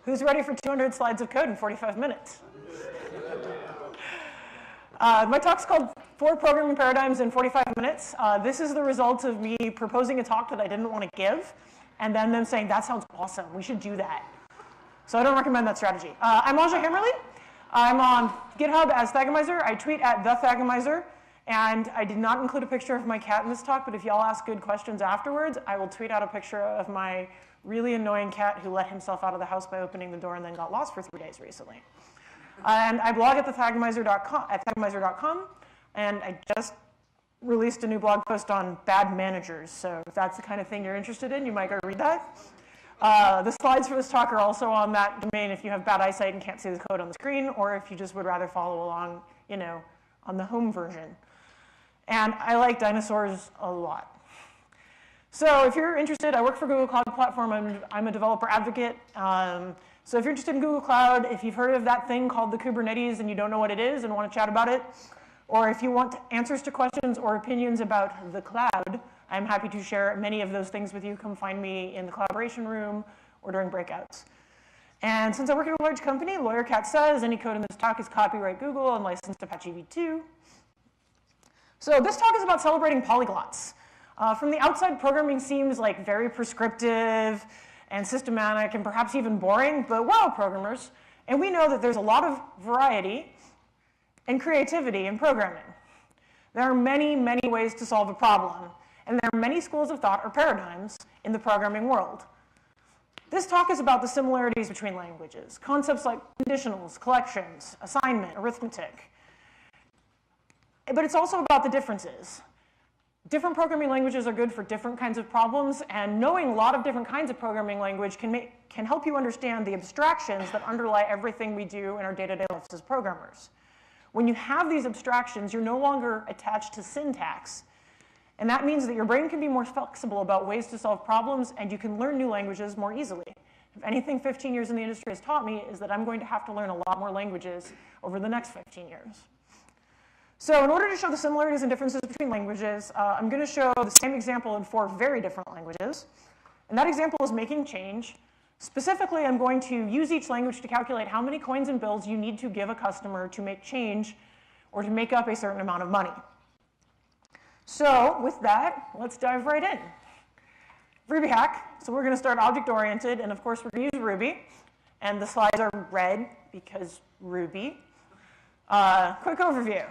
Who's ready for 200 slides of code in 45 minutes? My talk's called 4 Programming Paradigms in 45 Minutes. This is the result of me proposing a talk that I didn't want to give, and then them saying, that sounds awesome, we should do that. So I don't recommend that strategy. I'm Anja Hammerly. I'm on GitHub as Thagomizer. I tweet at @thethagomizer. And I did not include a picture of my cat in this talk, but if y'all ask good questions afterwards, I will tweet out a picture of my really annoying cat who let himself out of the house by opening the door and then got lost for 3 days recently. And I blog at thagomizer.com, and I just released a new blog post on bad managers. So if that's the kind of thing you're interested in, you might go read that. The slides for this talk are also on that domain if you have bad eyesight and can't see the code on the screen, or if you just would rather follow along, you know, on the home version. And I like dinosaurs a lot. So if you're interested, I work for Google Cloud Platform. I'm a developer advocate. So if you're interested in Google Cloud, if you've heard of that thing called the Kubernetes and you don't know what it is and want to chat about it, or if you want answers to questions or opinions about the cloud, I'm happy to share many of those things with you. Come find me in the collaboration room or during breakouts. And since I work at a large company, LawyerCat says any code in this talk is copyright Google and licensed Apache v2. So this talk is about celebrating polyglots. From the outside, programming seems like very prescriptive and systematic and perhaps even boring, but we're all programmers, and we know that there's a lot of variety and creativity in programming. There are many, many ways to solve a problem, and there are many schools of thought or paradigms in the programming world. This talk is about the similarities between languages, concepts like conditionals, collections, assignment, arithmetic. But it's also about the differences. Different programming languages are good for different kinds of problems, and knowing a lot of different kinds of programming language can help you understand the abstractions that underlie everything we do in our day-to-day lives as programmers. When you have these abstractions, you're no longer attached to syntax. And that means that your brain can be more flexible about ways to solve problems, and you can learn new languages more easily. If anything 15 years in the industry has taught me is that I'm going to have to learn a lot more languages over the next 15 years. So in order to show the similarities and differences between languages, I'm going to show the same example in 4 very different languages. And that example is making change. Specifically, I'm going to use each language to calculate how many coins and bills you need to give a customer to make change or to make up a certain amount of money. So with that, let's dive right in. RubyHACK. So we're going to start object-oriented, and of course we're going to use Ruby. And the slides are red because Ruby. Quick overview.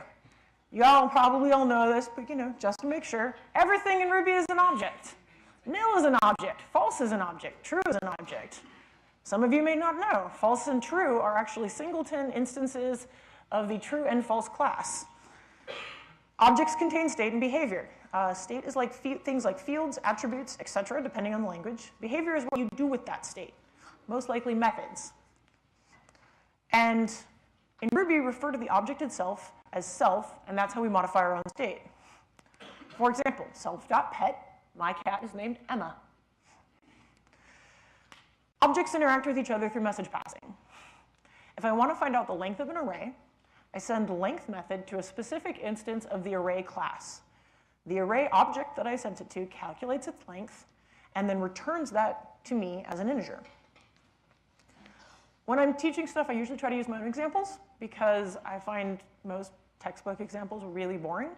You all probably all know this, but you know, just to make sure, everything in Ruby is an object. Nil is an object. False is an object. True is an object. Some of you may not know, false and true are actually singleton instances of the true and false class. Objects contain state and behavior. State is like things like fields, attributes, etc., depending on the language. Behavior is what you do with that state, most likely methods. And in Ruby, we refer to the object itself as self, and that's how we modify our own state. For example, self.pet, my cat is named Emma. Objects interact with each other through message passing. If I want to find out the length of an array, I send the length method to a specific instance of the array class. The array object that I sent it to calculates its length and then returns that to me as an integer. When I'm teaching stuff, I usually try to use my own examples because I find most textbook examples really boring.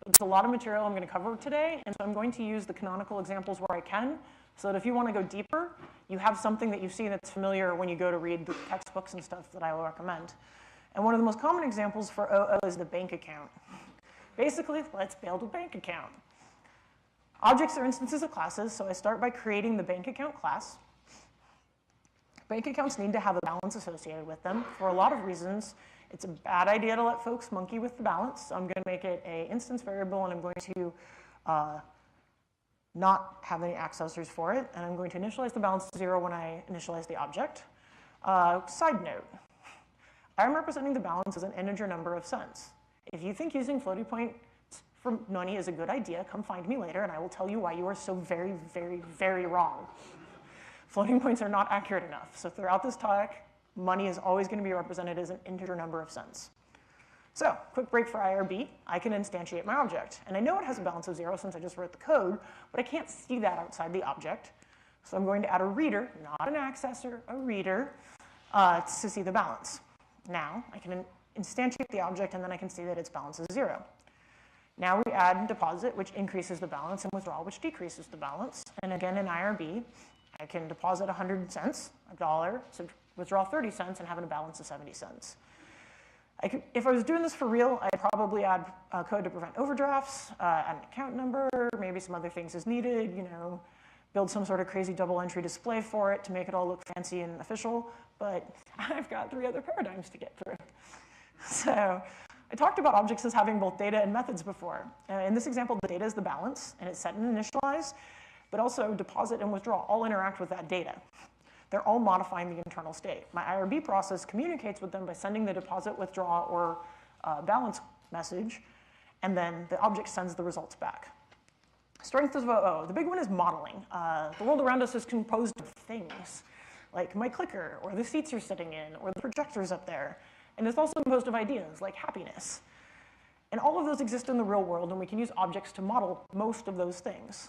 There's a lot of material I'm going to cover today, and so I'm going to use the canonical examples where I can, so that if you want to go deeper, you have something that you've seen that's familiar when you go to read the textbooks and stuff that I will recommend. And one of the most common examples for OO is the bank account. Basically, let's build a bank account. Objects are instances of classes, so I start by creating the bank account class. Bank accounts need to have a balance associated with them. For a lot of reasons, it's a bad idea to let folks monkey with the balance. So I'm going to make it an instance variable, and I'm going to not have any accessors for it. And I'm going to initialize the balance to 0 when I initialize the object. Side note, I'm representing the balance as an integer number of cents. If you think using floating points for money is a good idea, come find me later, and I will tell you why you are so very, very, very wrong. Floating points are not accurate enough. So throughout this talk, money is always going to be represented as an integer number of cents. So, quick break for IRB. I can instantiate my object. And I know it has a balance of 0 since I just wrote the code, but I can't see that outside the object. So I'm going to add a reader, not an accessor, a reader, to see the balance. Now I can instantiate the object, and then I can see that its balance is 0. Now we add deposit, which increases the balance, and withdraw, which decreases the balance. And again, in IRB, I can deposit 100 cents, $1, so withdraw 30 cents, and have a balance of 70 cents. If I was doing this for real, I'd probably add code to prevent overdrafts, add an account number, maybe some other things as needed, build some sort of crazy double entry display for it to make it all look fancy and official, but I've got 3 other paradigms to get through. So I talked about objects as having both data and methods before. In this example, the data is the balance, and it's set and initialized, but also deposit and withdraw all interact with that data. They're all modifying the internal state. My IRB process communicates with them by sending the deposit, withdraw, or balance message, and then the object sends the results back. Strength of OO. The big one is modeling. The world around us is composed of things, like my clicker, or the seats you're sitting in, or the projectors up there. And it's also composed of ideas, like happiness. And all of those exist in the real world, and we can use objects to model most of those things.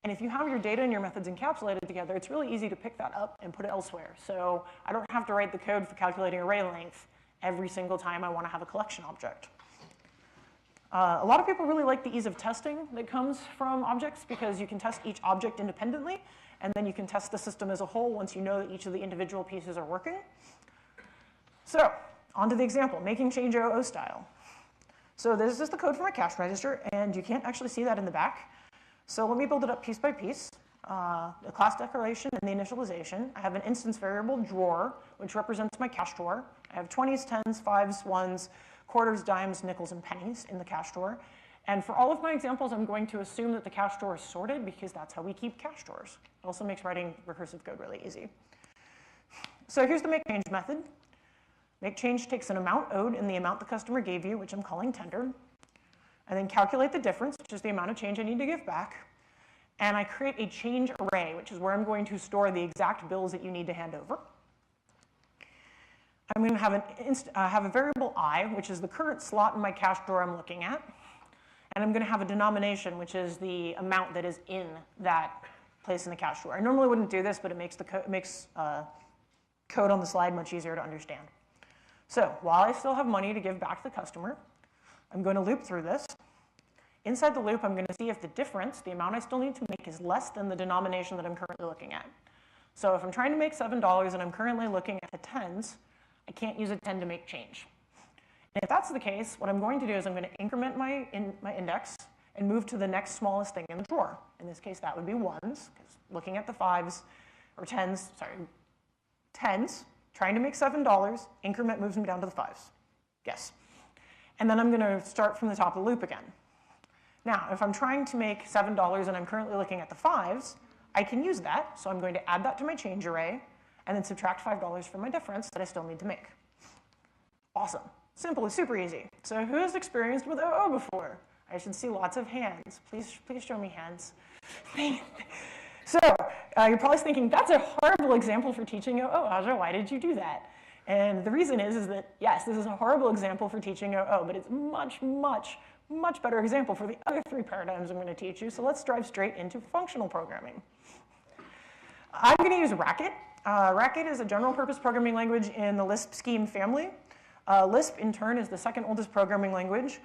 And if you have your data and your methods encapsulated together, it's really easy to pick that up and put it elsewhere. So I don't have to write the code for calculating array length every single time I want to have a collection object. A lot of people really like the ease of testing that comes from objects because you can test each object independently, and then you can test the system as a whole once you know that each of the individual pieces are working. So on to the example, making change OO style. So this is the code for my cash register, and you can't actually see that in the back. So let me build it up piece by piece. The class declaration and the initialization. I have an instance variable drawer, which represents my cash drawer. I have 20s, 10s, 5s, 1s, quarters, dimes, nickels, and pennies in the cash drawer. And for all of my examples, I'm going to assume that the cash drawer is sorted because that's how we keep cash drawers. It also makes writing recursive code really easy. So here's the make change method. Make change takes an amount owed and the amount the customer gave you, which I'm calling tender. I then calculate the difference, which is the amount of change I need to give back. And I create a change array, which is where I'm going to store the exact bills that you need to hand over. I'm going to have a variable I, which is the current slot in my cash drawer I'm looking at. And I'm going to have a denomination, which is the amount that is in that place in the cash drawer. I normally wouldn't do this, but it makes code on the slide much easier to understand. So while I still have money to give back to the customer, I'm going to loop through this. Inside the loop, I'm going to see if the difference, the amount I still need to make, is less than the denomination that I'm currently looking at. So if I'm trying to make $7 and I'm currently looking at the tens, I can't use a 10 to make change. And if that's the case, what I'm going to do is I'm going to increment my index and move to the next smallest thing in the drawer. In this case, that would be 1s, because looking at the 5s, or 10s, sorry, 10s, trying to make $7, increment moves me down to the 5s. Yes. And then I'm going to start from the top of the loop again. Now, if I'm trying to make $7 and I'm currently looking at the 5s, I can use that. So I'm going to add that to my change array and then subtract $5 from my difference that I still need to make. Awesome. Simple, super easy. So who has experienced with OO before? I should see lots of hands. Please show me hands. So you're probably thinking, that's a horrible example for teaching OO. Aja, why did you do that? And the reason is that, yes, this is a horrible example for teaching OO, but it's much, much, much better example for the other 3 paradigms I'm going to teach you. So let's dive straight into functional programming. I'm going to use Racket. Racket is a general purpose programming language in the Lisp scheme family. Lisp, in turn, is the second oldest programming language.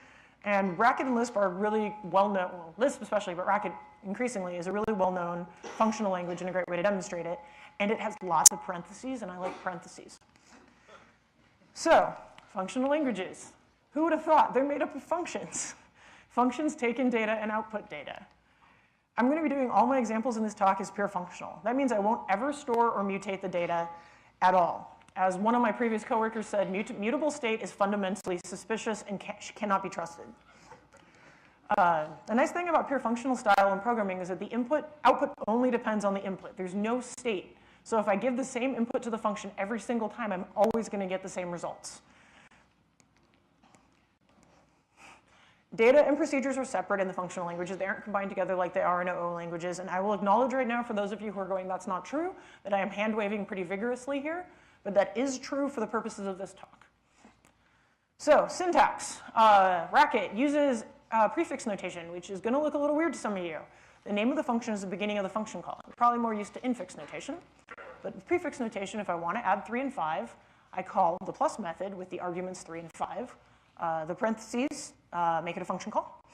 And Racket and Lisp are really well-known, well, Lisp especially, but Racket increasingly is a really well-known functional language and a great way to demonstrate it. And it has lots of parentheses, and I like parentheses. So, functional languages. Who would have thought? They're made up of functions. Functions take in data and output data. I'm going to be doing all my examples in this talk as pure functional. That means I won't ever store or mutate the data at all. As one of my previous coworkers said, mutable state is fundamentally suspicious and cannot be trusted. The nice thing about pure functional style in programming is that the output only depends on the input. There's no state. So if I give the same input to the function every single time, I'm always going to get the same results. Data and procedures are separate in the functional languages. They aren't combined together like they are in OO languages. And I will acknowledge right now, for those of you who are going, that's not true, that I am hand-waving pretty vigorously here. But that is true for the purposes of this talk. So, syntax. Racket uses prefix notation, which is going to look a little weird to some of you. The name of the function is the beginning of the function call. You're probably more used to infix notation. But with prefix notation, if I want to add 3 and 5, I call the plus method with the arguments 3 and 5. The parentheses make it a function call.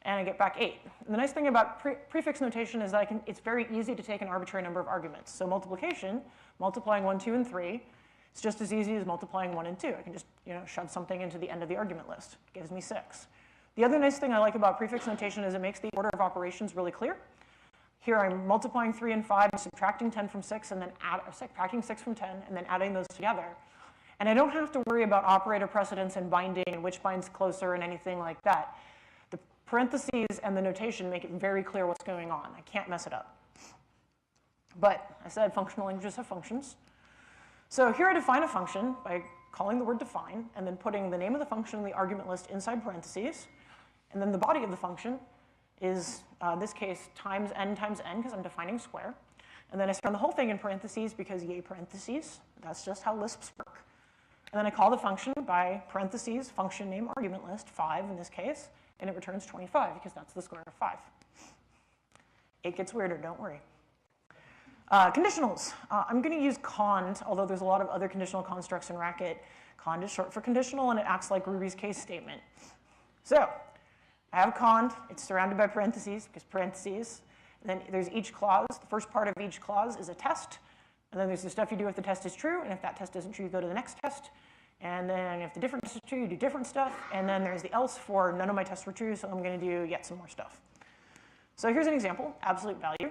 And I get back 8. And the nice thing about prefix notation is that it's very easy to take an arbitrary number of arguments. So multiplication, multiplying 1, 2, and 3, it's just as easy as multiplying 1 and 2. I can just shove something into the end of the argument list. It gives me 6. The other nice thing I like about prefix notation is it makes the order of operations really clear. Here I'm multiplying 3 and 5, subtracting 10 from 6, and then subtracting 6 from 10, and then adding those together. And I don't have to worry about operator precedence and binding and which binds closer and anything like that. The parentheses and the notation make it very clear what's going on. I can't mess it up. But I said functional languages have functions. So here I define a function by calling the word define and then putting the name of the function in the argument list inside parentheses. And then the body of the function is, in this case, times n because I'm defining square. And then I surround the whole thing in parentheses because yay parentheses. That's just how Lisps work. And then I call the function by parentheses, function name, argument list, 5 in this case, and it returns 25 because that's the square of 5. It gets weirder, don't worry. Conditionals. I'm going to use cond, although there's a lot of other conditional constructs in Racket. Cond is short for conditional, and it acts like Ruby's case statement. So I have cond. It's surrounded by parentheses, because parentheses. And then there's each clause. The first part of each clause is a test. And then there's the stuff you do if the test is true. And if that test isn't true, you go to the next test. And then if the different test is true, you do different stuff. And then there's the else for none of my tests were true, so I'm going to do yet some more stuff. So here's an example, absolute value.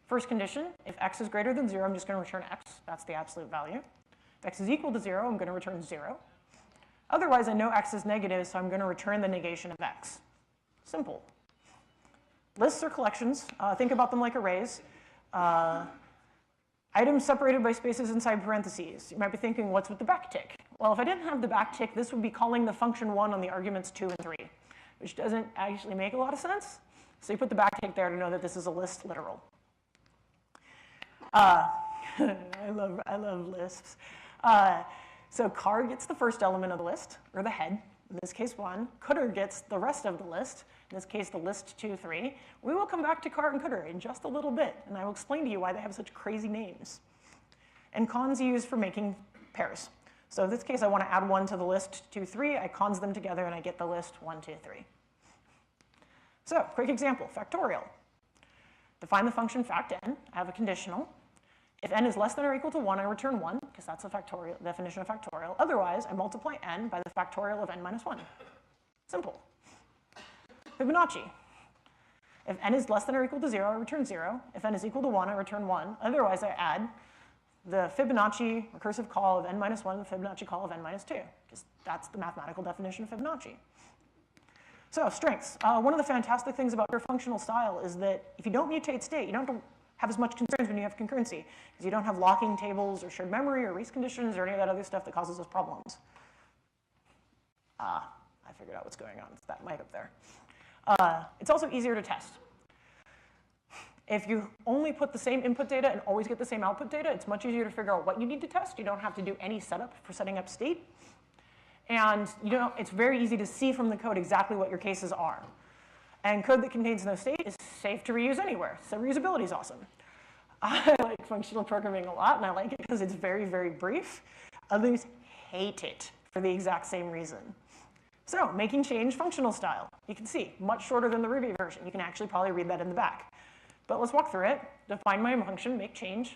First condition, if x is greater than 0, I'm just going to return x. That's the absolute value. If x is equal to 0, I'm going to return 0. Otherwise, I know x is negative, so I'm going to return the negation of x. Simple. Lists are collections. Think about them like arrays. Items separated by spaces inside parentheses. You might be thinking, what's with the backtick? Well, if I didn't have the backtick, this would be calling the function 1 on the arguments 2 and 3, which doesn't actually make a lot of sense. So you put the backtick there to know that this is a list literal. I love Lisps. So car gets the first element of the list, or the head, in this case 1. Cdr gets the rest of the list, in this case the list 2, 3. We will come back to car and cdr in just a little bit, and I will explain to you why they have such crazy names. And cons you use for making pairs. So in this case, I want to add 1 to the list 2, 3. I cons them together, and I get the list 1, 2, 3. So quick example, factorial. Define the function fact n. I have a conditional. If n is less than or equal to 1, I return 1, because that's a factorial definition of factorial. Otherwise, I multiply n by the factorial of n minus 1. Simple. Fibonacci. If n is less than or equal to 0, I return 0. If n is equal to 1, I return 1. Otherwise, I add the Fibonacci recursive call of n minus 1 and the Fibonacci call of n minus 2, because that's the mathematical definition of Fibonacci. So strengths. One of the fantastic things about your functional style is that if you don't mutate state, you don't have as much concerns when you have concurrency, because you don't have locking tables or shared memory or race conditions or any of that other stuff that causes us problems. I figured out what's going on. It's that mic up there. It's also easier to test. If you only put the same input data and always get the same output data, it's much easier to figure out what you need to test. You don't have to do any setup for setting up state. And it's very easy to see from the code exactly what your cases are. And code that contains no state is safe to reuse anywhere. So reusability is awesome. I like functional programming a lot, and I like it because it's very, very brief. Others hate it for the exact same reason. So making change functional style. You can see, much shorter than the Ruby version. You can actually probably read that in the back. But let's walk through it. Define my function, make change.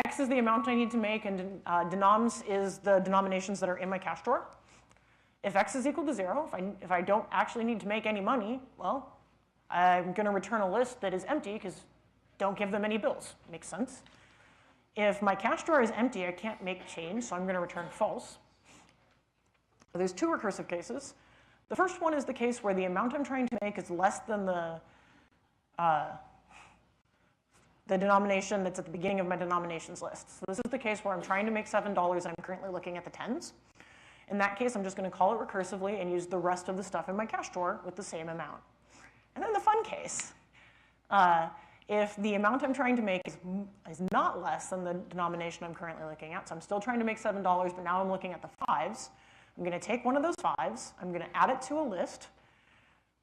X is the amount I need to make, and denoms is the denominations that are in my cache drawer. If x is equal to 0, if I don't actually need to make any money, well, I'm going to return a list that is empty because don't give them any bills. Makes sense. If my cache drawer is empty, I can't make change, so I'm going to return false. There's 2 recursive cases. The first one is the case where the amount I'm trying to make is less than the denomination that's at the beginning of my denominations list. So this is the case where I'm trying to make $7 and I'm currently looking at the tens. In that case, I'm just going to call it recursively and use the rest of the stuff in my cache drawer with the same amount. And then the fun case. If the amount I'm trying to make is not less than the denomination I'm currently looking at, so I'm still trying to make $7, but now I'm looking at the 5s, I'm going to take one of those 5s, I'm going to add it to a list,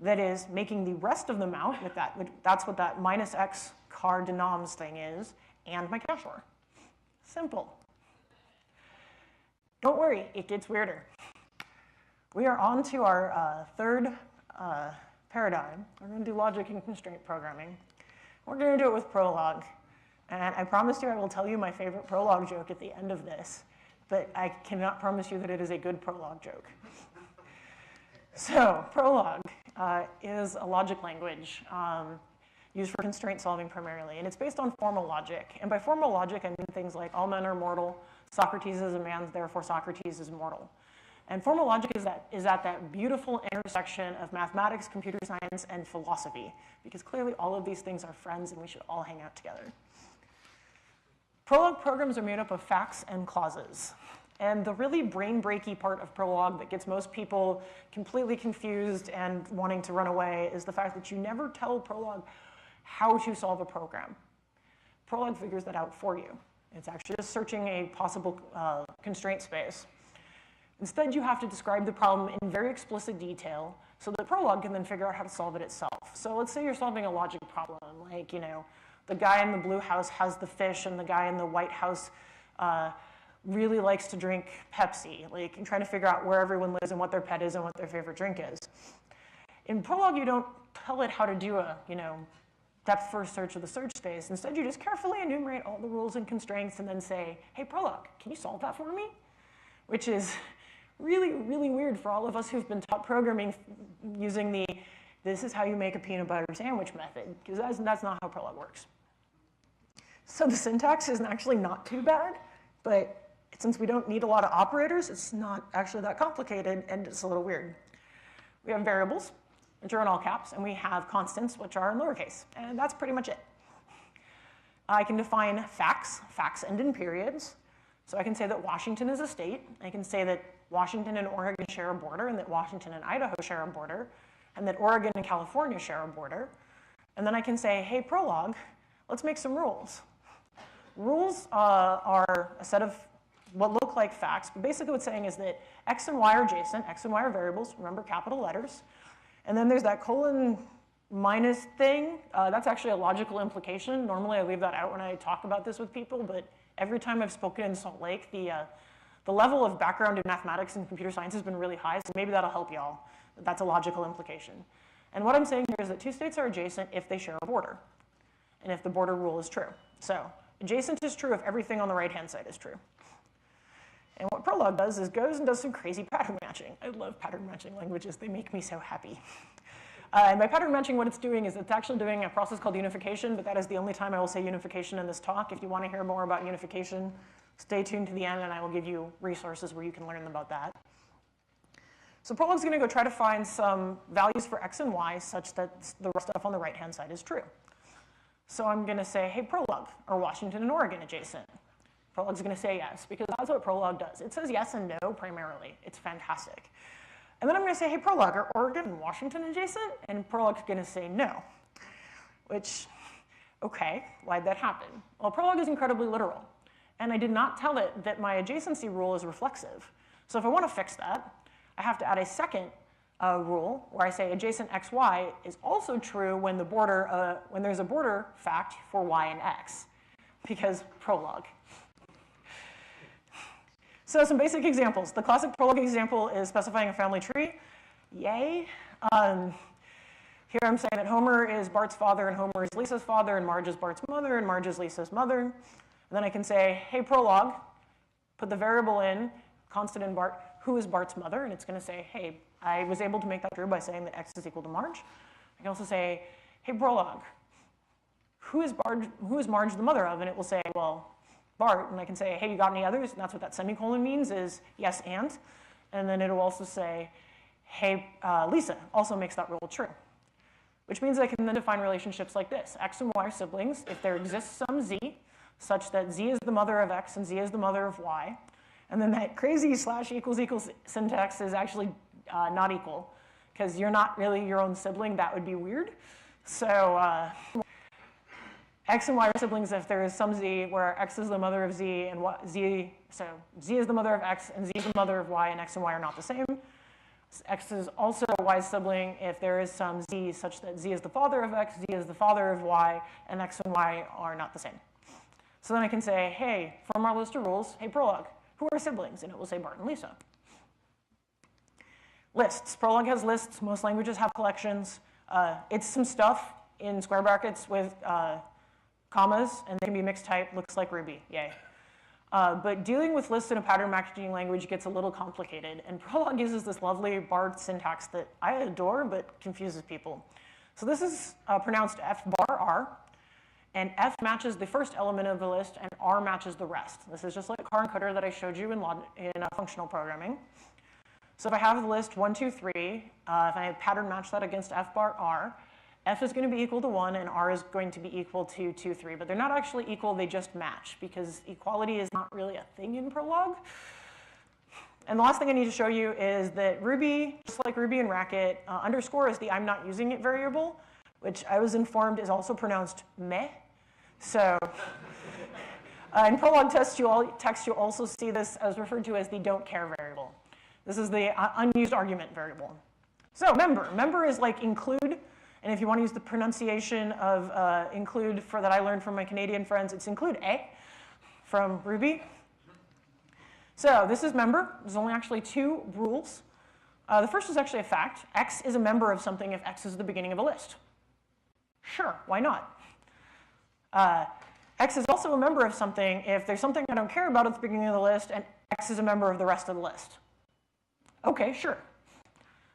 that is making the rest of them out with that. That's what that minus x car denoms thing is, and my cache OR. Simple. Don't worry, it gets weirder. We are on to our third paradigm. We're going to do logic and constraint programming. We're going to do it with Prolog. And I promise you I will tell you my favorite Prolog joke at the end of this, but I cannot promise you that it is a good Prolog joke. So Prolog is a logic language used for constraint solving primarily, and it's based on formal logic. And by formal logic, I mean things like all men are mortal, Socrates is a man, therefore Socrates is mortal. And formal logic is at that beautiful intersection of mathematics, computer science, and philosophy, because clearly all of these things are friends and we should all hang out together. Prolog programs are made up of facts and clauses. And the really brain-breaky part of Prolog that gets most people completely confused and wanting to run away is the fact that you never tell Prolog how to solve a program. Prolog figures that out for you. It's actually just searching a possible constraint space. Instead, you have to describe the problem in very explicit detail so that Prolog can then figure out how to solve it itself. So let's say you're solving a logic problem, like, the guy in the blue house has the fish and the guy in the white house really likes to drink Pepsi. Like, you're trying to figure out where everyone lives and what their pet is and what their favorite drink is. In Prolog, you don't tell it how to do a, depth first search of the search space. Instead, you just carefully enumerate all the rules and constraints and then say, hey, Prolog, can you solve that for me? Which is really, really weird for all of us who've been taught programming using this is how you make a peanut butter sandwich method, because that's not how Prolog works. So the syntax is actually not too bad, but since we don't need a lot of operators, it's not actually that complicated, and it's a little weird. We have variables, which are in all caps, and we have constants, which are in lowercase, and that's pretty much it. I can define facts end in periods, so I can say that Washington is a state. I can say that Washington and Oregon share a border, and that Washington and Idaho share a border, and that Oregon and California share a border. And then I can say, hey, Prolog, let's make some rules. Rules are a set of what look like facts, but basically what's saying is that x and y are adjacent, x and y are variables, remember capital letters. And then there's that colon minus thing. That's actually a logical implication. Normally I leave that out when I talk about this with people, but every time I've spoken in Salt Lake, the level of background in mathematics and computer science has been really high, so maybe that'll help y'all. That's a logical implication. And what I'm saying here is that two states are adjacent if they share a border, and if the border rule is true. So adjacent is true if everything on the right-hand side is true. And what Prolog does is goes and does some crazy pattern matching. I love pattern matching languages. They make me so happy. And by pattern matching, what it's doing is it's actually doing a process called unification, but that is the only time I will say unification in this talk. If you want to hear more about unification, stay tuned to the end, and I will give you resources where you can learn about that. So Prolog's going to go try to find some values for x and y such that the stuff on the right-hand side is true. So I'm going to say, hey, Prolog, are Washington and Oregon adjacent? Prolog's going to say yes, because that's what Prolog does. It says yes and no primarily. It's fantastic. And then I'm going to say, hey, Prolog, are Oregon and Washington adjacent? And Prolog's going to say no, which, OK, why'd that happen? Well, Prolog is incredibly literal. And I did not tell it that my adjacency rule is reflexive. So if I want to fix that, I have to add a second rule where I say adjacent xy is also true when there's a border fact for y and x, because Prolog. So some basic examples. The classic Prolog example is specifying a family tree. Yay. Here I'm saying that Homer is Bart's father, and Homer is Lisa's father, and Marge is Bart's mother, and Marge is Lisa's mother. And then I can say, hey, Prolog, put the variable in, constant in Bart, who is Bart's mother? And it's going to say, hey, I was able to make that true by saying that x is equal to Marge. I can also say, hey, Prolog, who is Marge the mother of? And it will say, well, Bart. And I can say, hey, you got any others? And that's what that semicolon means, is yes and. And then it will also say, hey, Lisa also makes that rule true. Which means I can then define relationships like this. X and y are siblings if there exists some z, such that z is the mother of x and z is the mother of y. And then that crazy / == syntax is actually not equal, because you're not really your own sibling. That would be weird. So x and y are siblings if there is some z where x is the mother of z and so z is the mother of x and z is the mother of y, and x and y are not the same. X is also a Y sibling if there is some Z such that Z is the father of X, Z is the father of Y, and X and Y are not the same. So then I can say, hey, from our list of rules, hey, Prolog, who are siblings? And it will say Bart and Lisa. Lists. Prolog has lists. Most languages have collections. It's some stuff in square brackets with commas, and they can be mixed type. Looks like Ruby. Yay. But dealing with lists in a pattern matching language gets a little complicated. And Prolog uses this lovely Bart syntax that I adore but confuses people. So this is pronounced F bar R. And F matches the first element of the list, and R matches the rest. This is just like car encoder that I showed you in functional programming. So if I have the list 1, 2, 3, if I pattern match that against F bar R, F is going to be equal to 1, and R is going to be equal to 2, 3. But they're not actually equal, they just match, because equality is not really a thing in Prolog. And the last thing I need to show you is that Ruby, just like Ruby and Racket, underscore is the I'm not using it variable, which I was informed is also pronounced meh. So in Prolog text, you'll also see this as referred to as the don't care variable. This is the unused argument variable. So member is like include. And if you want to use the pronunciation of include that I learned from my Canadian friends, it's include A from Ruby. So this is member. There's only actually 2 rules. The first is actually a fact. X is a member of something if X is the beginning of a list. Sure, why not? X is also a member of something if there's something I don't care about at the beginning of the list, and X is a member of the rest of the list. OK, sure.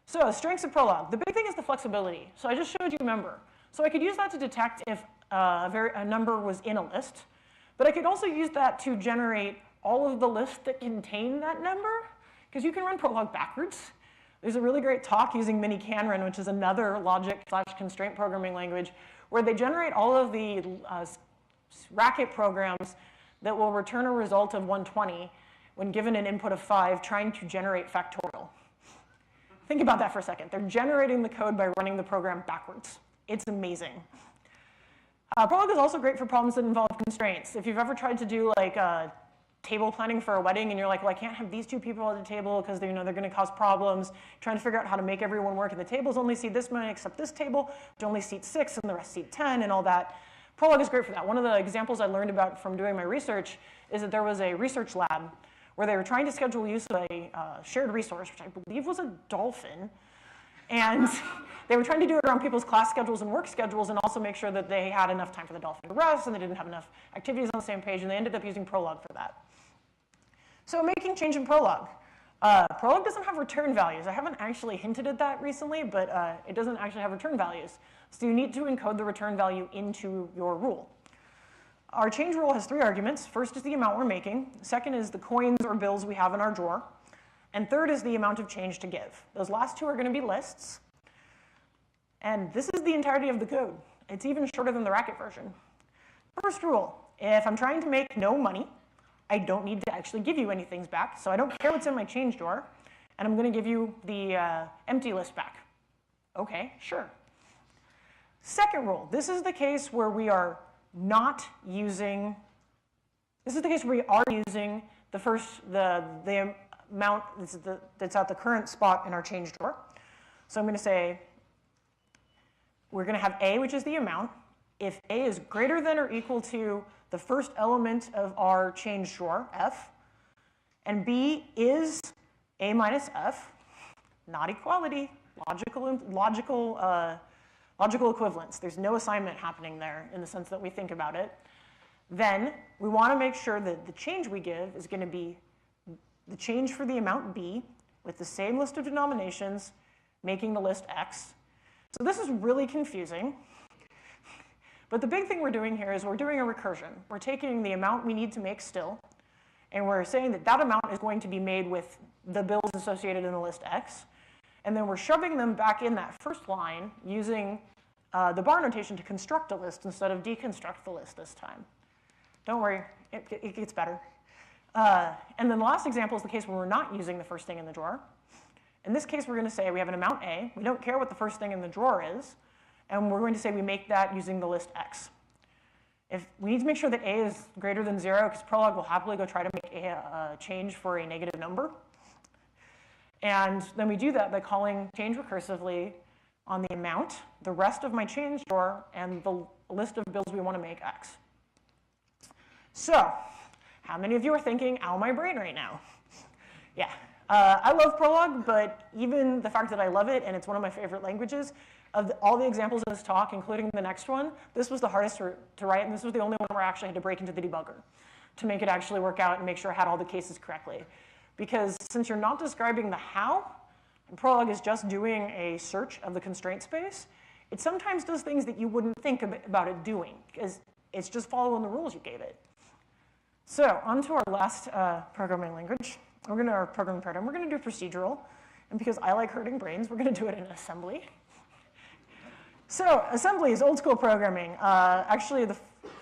So strengths of Prolog. The big thing is the flexibility. So I just showed you member. So I could use that to detect if a number was in a list. But I could also use that to generate all of the lists that contain that number, because you can run Prolog backwards. There's a really great talk using minicanrun, which is another logic/constraint programming language, where they generate all of the Racket programs that will return a result of 120 when given an input of 5, trying to generate factorial. Think about that for a second. They're generating the code by running the program backwards. It's amazing. Prolog is also great for problems that involve constraints. If you've ever tried to do like table planning for a wedding and you're like, well, I can't have these 2 people at the table because they're going to cause problems, trying to figure out how to make everyone work, and the tables only seat this many except this table, which only seats 6 and the rest seat 10 and all that. Prolog is great for that. One of the examples I learned about from doing my research is that there was a research lab where they were trying to schedule use of a shared resource, which I believe was a dolphin. And they were trying to do it around people's class schedules and work schedules, and also make sure that they had enough time for the dolphin to rest, and they didn't have enough activities on the same page, and they ended up using Prolog for that. So making change in Prolog. Prolog doesn't have return values. I haven't actually hinted at that recently, but it doesn't actually have return values. So you need to encode the return value into your rule. Our change rule has 3 arguments. First is the amount we're making. Second is the coins or bills we have in our drawer. And third is the amount of change to give. Those last 2 are going to be lists. And this is the entirety of the code. It's even shorter than the Racket version. First rule, if I'm trying to make no money, I don't need to actually give you anything back. So I don't care what's in my change drawer. And I'm going to give you the empty list back. OK, sure. Second rule, this is the case where we are not using, this is the case where we are using the amount that's at the current spot in our change drawer. So I'm going to say, we're going to have A, which is the amount. If A is greater than or equal to the first element of our change drawer, F, and B is A minus F, not equality, logical equivalence. There's no assignment happening there in the sense that we think about it. Then we want to make sure that the change we give is going to be the change for the amount B with the same list of denominations, making the list X. So this is really confusing. But the big thing we're doing here is we're doing a recursion. We're taking the amount we need to make still, and we're saying that that amount is going to be made with the bills associated in the list X. And then we're shoving them back in that first line using the bar notation to construct a list instead of deconstruct the list this time. Don't worry, it gets better. And then the last example is the case where we're not using the first thing in the drawer. In this case, we're going to say we have an amount A. We don't care what the first thing in the drawer is. And we're going to say we make that using the list X. If we need to make sure that A is greater than 0, because Prolog will happily go try to make a change for a negative number. And then we do that by calling change recursively on the amount, the rest of my change store, and the list of builds we want to make X. So, how many of you are thinking, ow, my brain right now? Yeah. I love Prolog, but even the fact that I love it and it's one of my favorite languages, of all the examples of this talk, including the next one, this was the hardest to write, and this was the only one where I actually had to break into the debugger to make it actually work out and make sure I had all the cases correctly. Because since you're not describing the how, and Prolog is just doing a search of the constraint space, it sometimes does things that you wouldn't think about it doing, because it's just following the rules you gave it. So on to our last programming language. Our programming paradigm. We're going to do procedural. And because I like hurting brains, we're going to do it in assembly. So assembly is old school programming. Actually,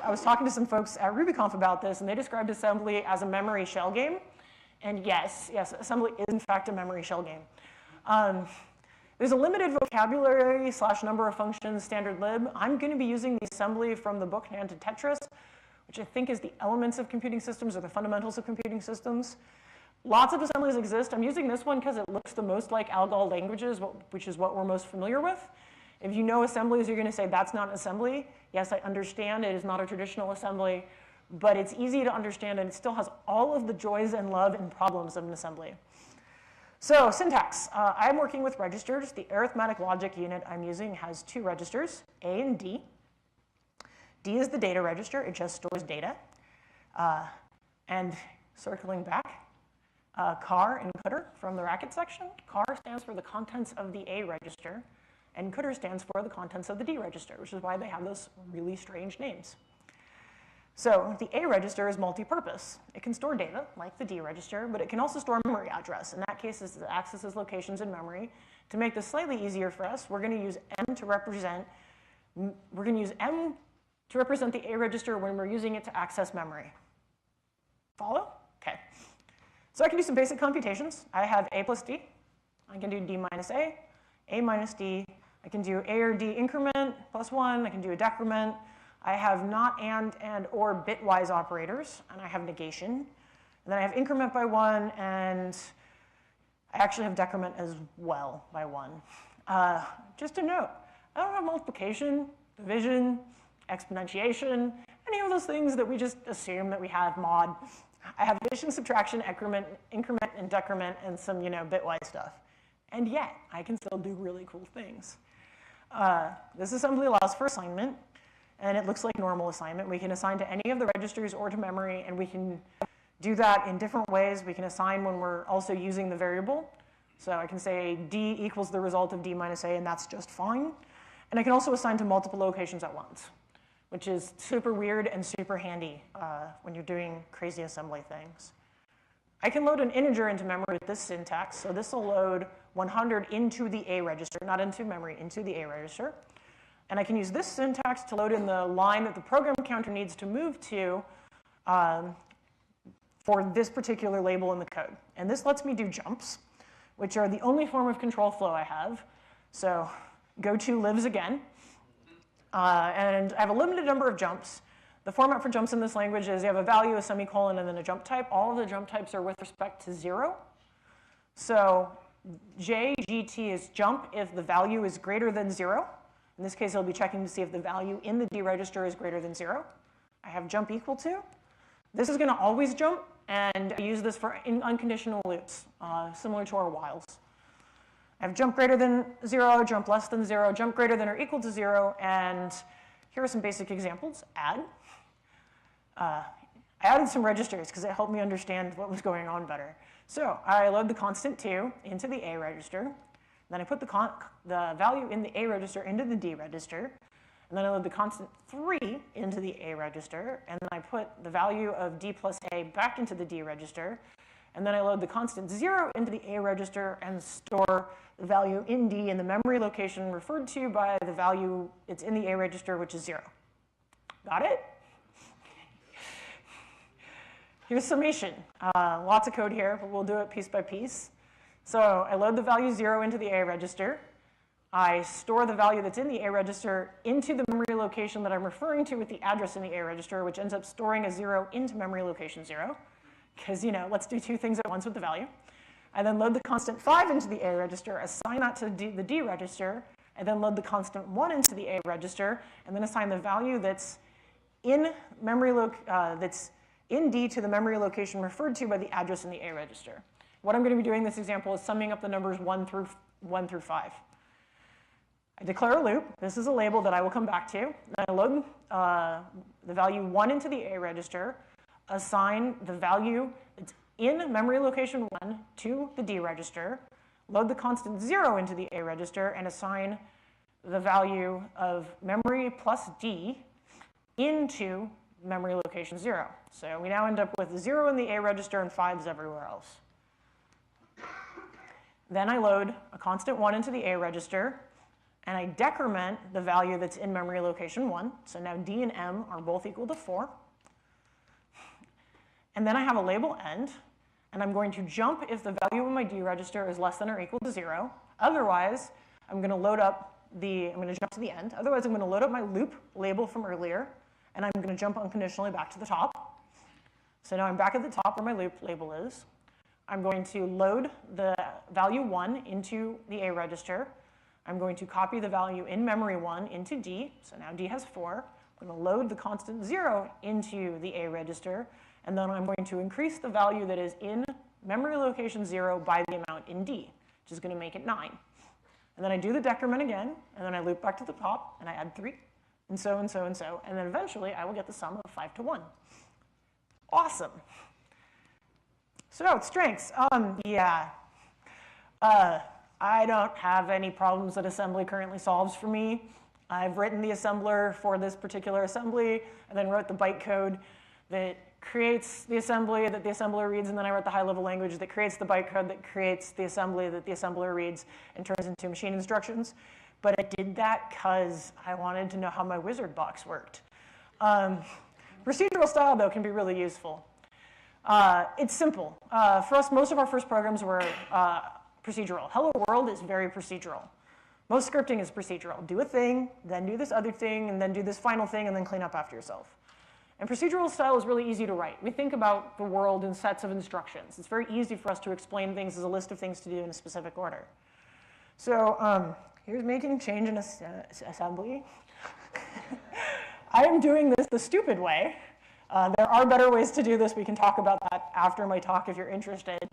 I was talking to some folks at RubyConf about this, and they described assembly as a memory shell game. And yes, assembly is in fact a memory shell game. There's a limited vocabulary / number of functions standard lib. I'm going to be using the assembly from the book Hand to Tetris, which I think is the elements of computing systems or the fundamentals of computing systems. Lots of assemblies exist. I'm using this one because it looks the most like ALGOL languages, which is what we're most familiar with. If you know assemblies, you're going to say that's not an assembly. Yes, I understand it is not a traditional assembly, but it's easy to understand and it still has all of the joys and love and problems of an assembly. So syntax, I'm working with registers. The arithmetic logic unit I'm using has two registers, A and D. D is the data register. It just stores data. And circling back, car and cdr from the Racket section. Car stands for the contents of the A register, and cdr stands for the contents of the D register, which is why they have those really strange names. So the A register is multi-purpose. It can store data, like the D register, but it can also store memory address. In that case, it accesses locations in memory. To make this slightly easier for us, we're going to use M to represent the A register when we're using it to access memory. Follow? Okay. So I can do some basic computations. I have A plus D. I can do D minus A minus D. I can do A or D increment plus 1. I can do a decrement. I have not and or bitwise operators, and I have negation. And then I have increment by 1, and I actually have decrement as well by 1. Just a note, I don't have multiplication, division, exponentiation, any of those things that we just assume that we have mod. I have addition, subtraction, increment, and decrement, and some bitwise stuff. And yet, I can still do really cool things. This assembly allows for assignment, and it looks like normal assignment. We can assign to any of the registers or to memory, and we can do that in different ways. We can assign when we're also using the variable. So I can say D equals the result of D minus A, and that's just fine. And I can also assign to multiple locations at once, which is super weird and super handy when you're doing crazy assembly things. I can load an integer into memory with this syntax. So this will load 100 into the A register, not into memory, into the A register. And I can use this syntax to load in the line that the program counter needs to move to for this particular label in the code. And this lets me do jumps, which are the only form of control flow I have. So go-to lives again. And I have a limited number of jumps. The format for jumps in this language is you have a value, a semicolon, and then a jump type. All of the jump types are with respect to 0. So JGT is jump if the value is greater than 0. In this case, I'll be checking to see if the value in the D register is greater than 0. I have jump equal to. This is going to always jump, and I use this for unconditional loops, similar to our whiles. I have jump greater than 0, jump less than 0, jump greater than or equal to 0, and here are some basic examples. Add. I added some registers because it helped me understand what was going on better. So I load the constant 2 into the A register. Then I put the value in the A register into the D register. And then I load the constant 3 into the A register. And then I put the value of D plus A back into the D register. And then I load the constant 0 into the A register and store the value in D in the memory location referred to by the value it's in the A register, which is 0. Got it? Here's summation. Lots of code here, but we'll do it piece by piece. So I load the value 0 into the A register. I store the value that's in the A register into the memory location that I'm referring to with the address in the A register, which ends up storing a 0 into memory location 0. Because, let's do two things at once with the value. I then load the constant 5 into the A register, assign that to the D register, and then load the constant 1 into the A register, and then assign the value that's in that's in D to the memory location referred to by the address in the A register. What I'm going to be doing in this example is summing up the numbers 1 through 5. I declare a loop. This is a label that I will come back to. Then I load the value 1 into the A register, assign the value that's in memory location 1 to the D register, load the constant 0 into the A register, and assign the value of memory plus D into memory location 0. So we now end up with 0 in the A register and 5s everywhere else. Then I load a constant 1 into the A register, and I decrement the value that's in memory location 1. So now D and M are both equal to 4. And then I have a label end, and I'm going to jump if the value of my D register is less than or equal to 0. Otherwise, I'm going to jump to the end. Otherwise, I'm going to load up my loop label from earlier, and I'm going to jump unconditionally back to the top. So now I'm back at the top where my loop label is. I'm going to load the value 1 into the A register. I'm going to copy the value in memory 1 into D. So now D has 4. I'm going to load the constant 0 into the A register. And then I'm going to increase the value that is in memory location 0 by the amount in D, which is going to make it 9. And then I do the decrement again, and then I loop back to the top, and I add 3, and so, and so, and so. And then eventually, I will get the sum of 5 to 1. Awesome. So, strengths. I don't have any problems that assembly currently solves for me. I've written the assembler for this particular assembly, and then wrote the bytecode that creates the assembly that the assembler reads, and then I wrote the high-level language that creates the bytecode that creates the assembly that the assembler reads and turns into machine instructions. But I did that because I wanted to know how my wizard box worked. Procedural style, though, can be really useful. It's simple. For us, most of our first programs were procedural. Hello World is very procedural. Most scripting is procedural. Do a thing, then do this other thing, and then do this final thing, and then clean up after yourself. And procedural style is really easy to write. We think about the world in sets of instructions. It's very easy for us to explain things as a list of things to do in a specific order. So here's making change in assembly. I am doing this the stupid way. There are better ways to do this. We can talk about that after my talk if you're interested.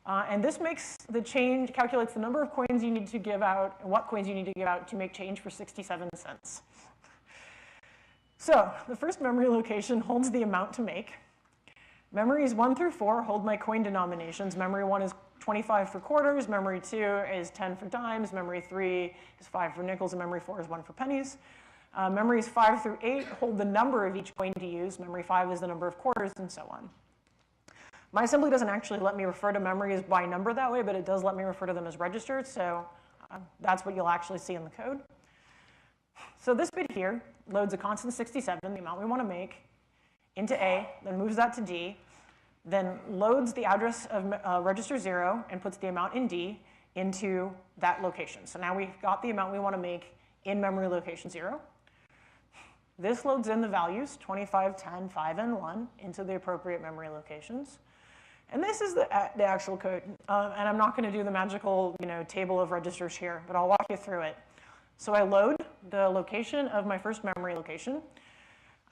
And this makes the change, calculates the number of coins you need to give out and what coins you need to give out to make change for 67 cents. So the first memory location holds the amount to make. Memories 1 through 4 hold my coin denominations. Memory 1 is 25 for quarters. Memory 2 is 10 for dimes. Memory 3 is 5 for nickels. And memory 4 is 1 for pennies. Memories 5 through 8 hold the number of each coin to use. Memory 5 is the number of quarters, and so on. My assembly doesn't actually let me refer to memories by number that way, but it does let me refer to them as registers, so that's what you'll actually see in the code. So this bit here loads a constant 67, the amount we want to make, into A, then moves that to D, then loads the address of register 0 and puts the amount in D into that location. So now we've got the amount we want to make in memory location 0. This loads in the values, 25, 10, 5, and 1, into the appropriate memory locations. And this is the actual code. And I'm not going to do the magical table of registers here, but I'll walk you through it. So I load the location of my first memory location.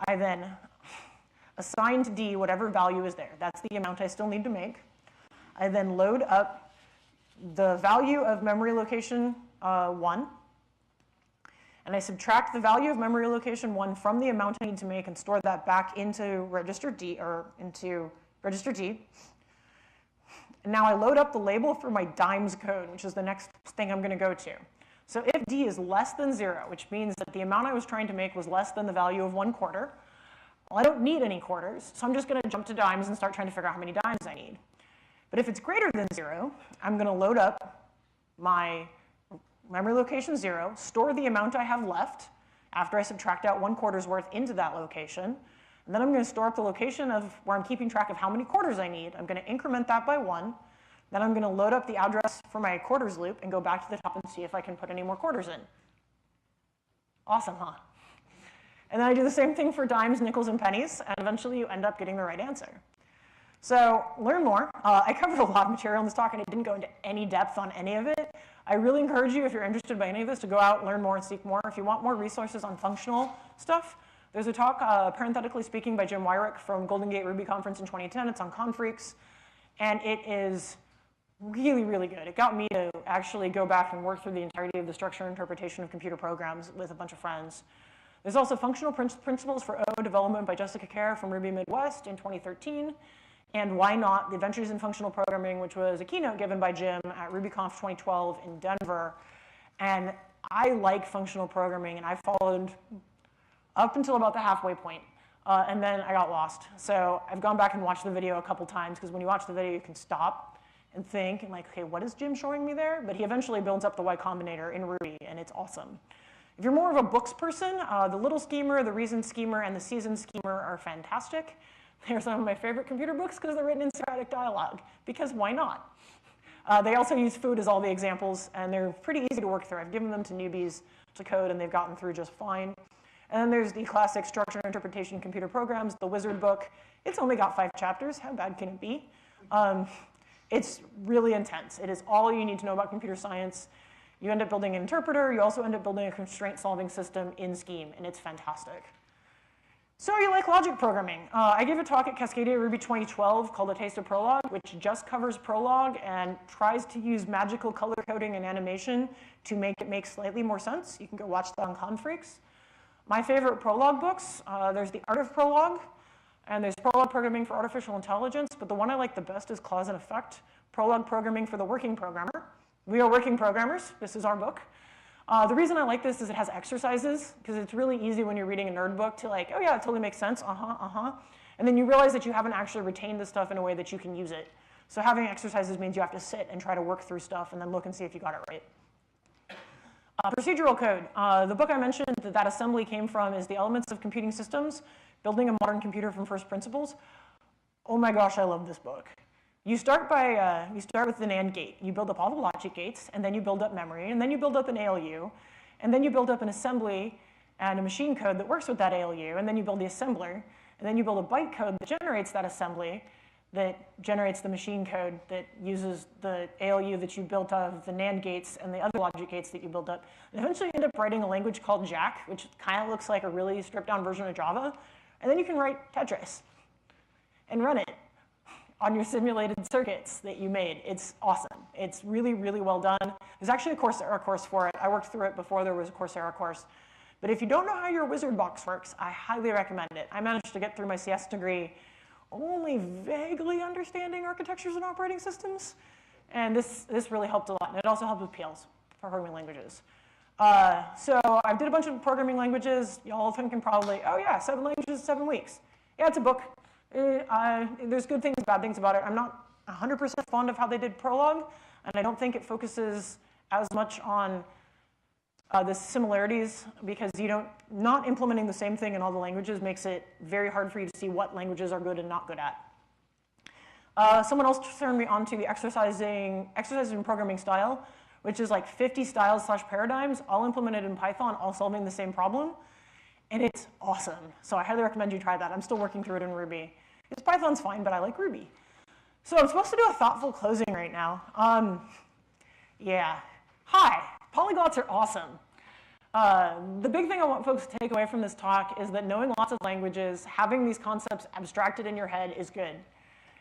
I then assign to D whatever value is there. That's the amount I still need to make. I then load up the value of memory location 1. And I subtract the value of memory location 1 from the amount I need to make and store that back into register D, And now I load up the label for my dimes code, which is the next thing I'm going to go to. So if D is less than 0, which means that the amount I was trying to make was less than the value of 1 quarter, well, I don't need any quarters, so I'm just going to jump to dimes and start trying to figure out how many dimes I need. But if it's greater than 0, I'm going to load up my memory location 0, store the amount I have left after I subtract out 1 quarter's worth into that location, and then I'm going to store up the location of where I'm keeping track of how many quarters I need. I'm going to increment that by 1. Then I'm going to load up the address for my quarters loop and go back to the top and see if I can put any more quarters in. Awesome, huh? And then I do the same thing for dimes, nickels, and pennies, and eventually you end up getting the right answer. So learn more. I covered a lot of material in this talk, and I didn't go into any depth on any of it. I really encourage you, if you're interested by any of this, to go out, learn more, and seek more. If you want more resources on functional stuff, there's a talk, parenthetically speaking, by Jim Weirich from Golden Gate Ruby Conference in 2010. It's on Confreaks, and it is really, really good. It got me to actually go back and work through the entirety of the structure and interpretation of computer programs with a bunch of friends. There's also Functional Principles for O development by Jessica Kerr from Ruby Midwest in 2013. And Why Not? The Adventures in Functional Programming, which was a keynote given by Jim at RubyConf 2012 in Denver. And I like functional programming, and I followed up until about the halfway point. And then I got lost. So I've gone back and watched the video a couple times, because when you watch the video, you can stop and think, and like, okay, what is Jim showing me there? But he eventually builds up the Y Combinator in Ruby, and it's awesome. If you're more of a books person, the Little Schemer, the Reason Schemer, and the Season Schemer are fantastic. They're some of my favorite computer books because they're written in Socratic dialogue, because why not? They also use food as all the examples, and they're pretty easy to work through. I've given them to newbies to code, and they've gotten through just fine. And then there's the classic Structure and Interpretation Computer Programs, the Wizard book. It's only got 5 chapters. How bad can it be? It's really intense. It is all you need to know about computer science. You end up building an interpreter. You also end up building a constraint-solving system in Scheme, and it's fantastic. So you like logic programming. I gave a talk at Cascadia Ruby 2012 called A Taste of Prolog, which just covers Prolog and tries to use magical color coding and animation to make it make slightly more sense. You can go watch that on Confreaks. My favorite Prolog books, there's The Art of Prolog, and there's Prolog Programming for Artificial Intelligence, but the one I like the best is Cause and Effect, Prolog Programming for the Working Programmer. We are working programmers. This is our book. The reason I like this is it has exercises, because it's really easy when you're reading a nerd book to like, oh yeah, it totally makes sense, and then you realize that you haven't actually retained the stuff in a way that you can use it. So having exercises means you have to sit and try to work through stuff and then look and see if you got it right. Procedural code. The book I mentioned that assembly came from is The Elements of Computing Systems, Building a Modern Computer from First Principles. Oh my gosh, I love this book. You start with the NAND gate. You build up all the logic gates, and then you build up memory, and then you build up an ALU, and then you build up an assembly and a machine code that works with that ALU, and then you build the assembler, and then you build a byte code that generates that assembly, that generates the machine code that uses the ALU that you built out of the NAND gates and the other logic gates that you build up. And eventually you end up writing a language called Jack, which kind of looks like a really stripped down version of Java, and then you can write Tetris and run it on your simulated circuits that you made. It's awesome. It's really, really well done. There's actually a Coursera course for it. I worked through it before there was a Coursera course. But if you don't know how your wizard box works, I highly recommend it. I managed to get through my CS degree only vaguely understanding architectures and operating systems. And this really helped a lot. And it also helped with PLs, programming languages. So I did a bunch of programming languages. Y'all thinking probably, oh yeah, 7 languages, 7 weeks. Yeah, it's a book. There's good things, bad things about it. I'm not 100% fond of how they did Prolog, and I don't think it focuses as much on the similarities, because not implementing the same thing in all the languages makes it very hard for you to see what languages are good and not good at. Someone else turned me on to the exercising programming style, which is like 50 styles / paradigms, all implemented in Python, all solving the same problem. And it's awesome. So I highly recommend you try that. I'm still working through it in Ruby. Because Python's fine, but I like Ruby. So I'm supposed to do a thoughtful closing right now. Yeah. Hi. Polyglots are awesome. The big thing I want folks to take away from this talk is that knowing lots of languages, having these concepts abstracted in your head is good.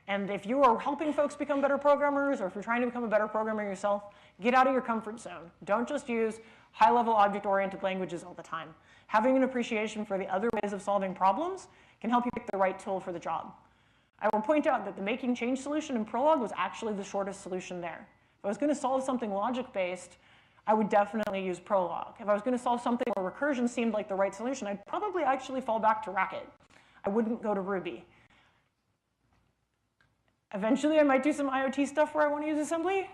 And if you are helping folks become better programmers, or if you're trying to become a better programmer yourself, get out of your comfort zone. Don't just use high-level object-oriented languages all the time. Having an appreciation for the other ways of solving problems can help you pick the right tool for the job. I will point out that the making change solution in Prolog was actually the shortest solution there. If I was going to solve something logic-based, I would definitely use Prolog. If I was going to solve something where recursion seemed like the right solution, I'd probably actually fall back to Racket. I wouldn't go to Ruby. Eventually, I might do some IoT stuff where I want to use assembly,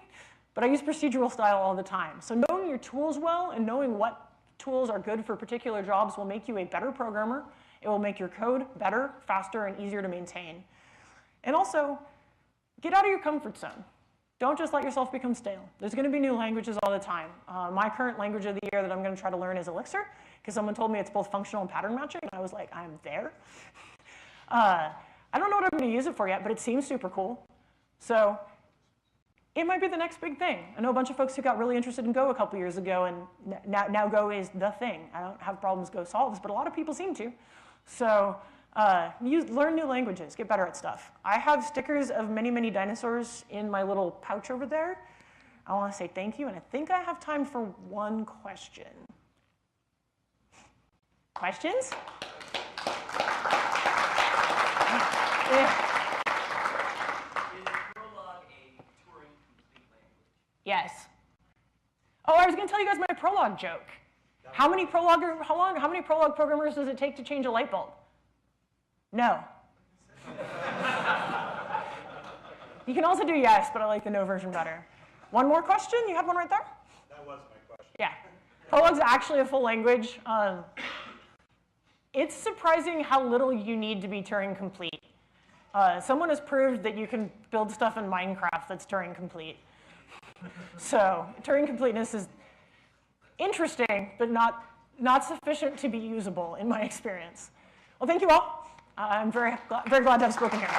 but I use procedural style all the time. So knowing your tools well and knowing what tools are good for particular jobs will make you a better programmer. It will make your code better, faster, and easier to maintain. And also, get out of your comfort zone. Don't just let yourself become stale. There's going to be new languages all the time. My current language of the year that I'm going to try to learn is Elixir, because someone told me it's both functional and pattern matching, and I was like, I'm there. I I don't know what I'm going to use it for yet, but it seems super cool. So it might be the next big thing. I know a bunch of folks who got really interested in Go a couple years ago, and now Go is the thing. I don't have problems Go solves, but a lot of people seem to. So learn new languages, get better at stuff. I have stickers of many, many dinosaurs in my little pouch over there. I want to say thank you, and I think I have time for one question. Questions? Yeah. Yes. Oh, I was going to tell you guys my Prolog joke. How many Prolog programmers does it take to change a light bulb? No. You can also do yes, but I like the no version better. One more question? You had one right there? That was my question. Yeah. Prolog's actually a full language. It's surprising how little you need to be Turing complete. Someone has proved that you can build stuff in Minecraft that's Turing complete. So Turing completeness is interesting, but not sufficient to be usable in my experience. Well, thank you all. I'm very glad to have spoken here.